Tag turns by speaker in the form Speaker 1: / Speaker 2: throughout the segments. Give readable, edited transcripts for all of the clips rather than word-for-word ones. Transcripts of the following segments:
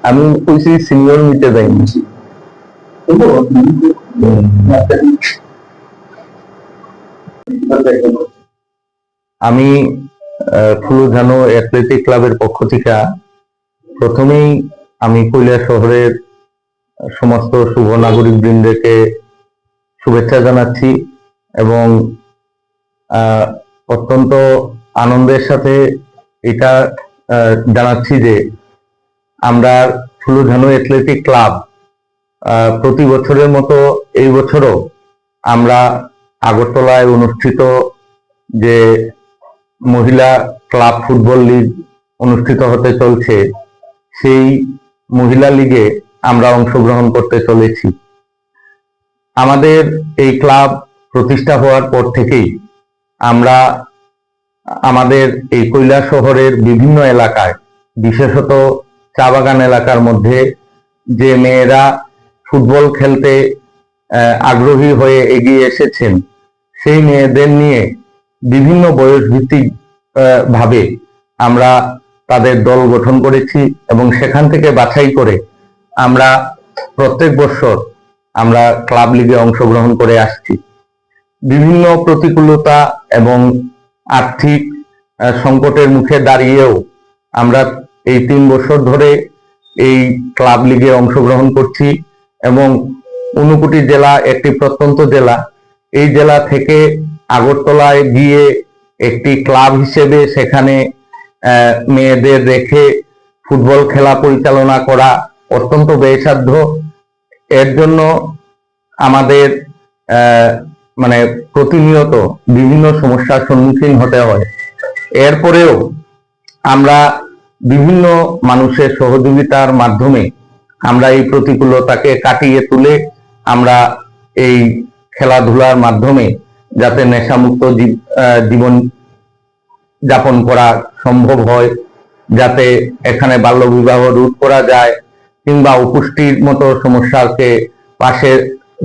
Speaker 1: আমি কইছি সিনিয়র মিটে যাইনি। আমি ফুলঝানো অ্যাথলেটিক ক্লাবের পক্ষ থেকে প্রথমেই আমি কৈলা শহরের সমস্ত শুভ নাগরিক বৃন্দকে শুভেচ্ছা জানাচ্ছি এবং অত্যন্ত আনন্দের সাথে এটা জানাচ্ছি যে আমরা ফুলঝানো অ্যাথলেটিক ক্লাব প্রতি বছরের মতো এই বছরও আমরা আগরতলায় অনুষ্ঠিত যে মহিলা ক্লাব ফুটবল লিগ অনুষ্ঠিত হতে চলছে সেই মহিলা লিগে আমরা অংশগ্রহণ করতে চলেছি। আমাদের এই ক্লাব প্রতিষ্ঠা হওয়ার পর থেকেই আমরা আমাদের এই কৈলা শহরের বিভিন্ন এলাকায় বিশেষত চা বাগান এলাকার মধ্যে যে মেয়েরা ফুটবল খেলতে আগ্রহী হয়ে এগিয়ে এসেছেন সেই মেয়েদের নিয়ে বিভিন্ন বয়স ভিত্তিক ভাবে আমরা তাদের দল গঠন করেছি এবং সেখান থেকে বাছাই করে আমরা প্রত্যেক বছর আমরা ক্লাব লিগে অংশগ্রহণ করে আসছি। বিভিন্ন প্রতিকূলতা এবং আর্থিক সংকটের মুখে দাঁড়িয়েও আমরা এই 3 বছর ধরে এই ক্লাব লিগে অংশগ্রহণ করছি এবং ঊনকোটি জেলা একটি প্রত্যন্ত জেলা, এই জেলা থেকে আগরতলায় গিয়ে একটি ক্লাব হিসেবে সেখানে মেয়েদের রেখে ফুটবল খেলা পরিচালনা করা অত্যন্ত ব্যয়সাধ্য। এর জন্য আমাদের মানে প্রতিনিয়ত বিভিন্ন সমস্যার সম্মুখীন হতে হয়। এরপরেও আমরা বিভিন্ন মানুষের সহযোগিতার মাধ্যমে আমরা এই প্রতিকূলতাকে কাটিয়ে তুলে আমরা এই খেলাধুলার মাধ্যমে যাতে নেশামুক্ত জীবন যাপন করা সম্ভব হয়, যাতে এখানে বাল্যবিবাহ রোধ করা যায় কিংবা অপুষ্টির মতো সমস্যাকে পাশে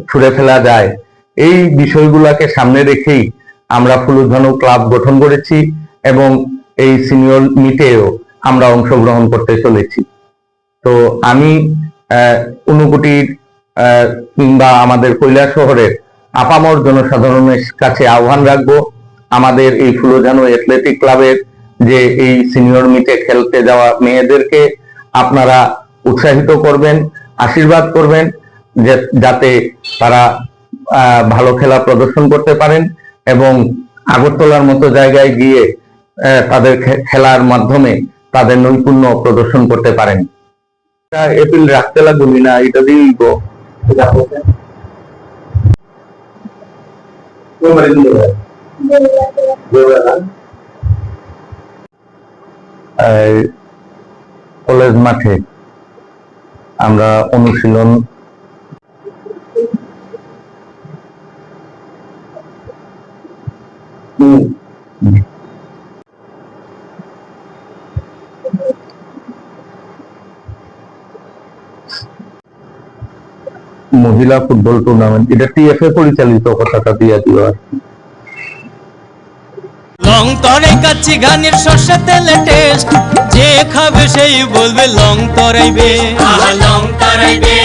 Speaker 1: ছুড়ে ফেলা যায়, এই বিষয়গুলোকে সামনে রেখেই আমরা ফুলঝানো ক্লাব গঠন করেছি এবং এই সিনিয়র মিটেও আমরা অংশগ্রহণ করতে চলেছি। তো আমি ঊনকোটির কিংবা আমাদের কৈলা শহরের আপামর জনসাধারণের কাছে আহ্বান রাখবো, আমাদের এই ফুলঝানো অ্যাথলেটিক ক্লাবের যে এই সিনিয়র মিটে খেলতে যাওয়া মেয়েদেরকে আপনারা উৎসাহিত করবেন, আশীর্বাদ করবেন যাতে তারা ভালো খেলা প্রদর্শন করতে পারেন এবং আগরতলার মতো জায়গায় গিয়ে তাদের খেলার মাধ্যমে তাদের নৈপুণ্য প্রদর্শন করতে পারেন। এপ্রিল রাখতে লাগবে না, এটা দিয়েই গো কলেজ মাঠে আমরা অনুশীলন মহিলা ফুটবল টুর্নামেন্ট, এটা টিএফএ পরিচালিত, কথাটা দিয়ে দিও আর
Speaker 2: লং তরাই কাচ্চি গানের সর্ষে তেলে টেস্ট, যে খাবে সেই বলবে লং তরাইবে, লং তরাইবে।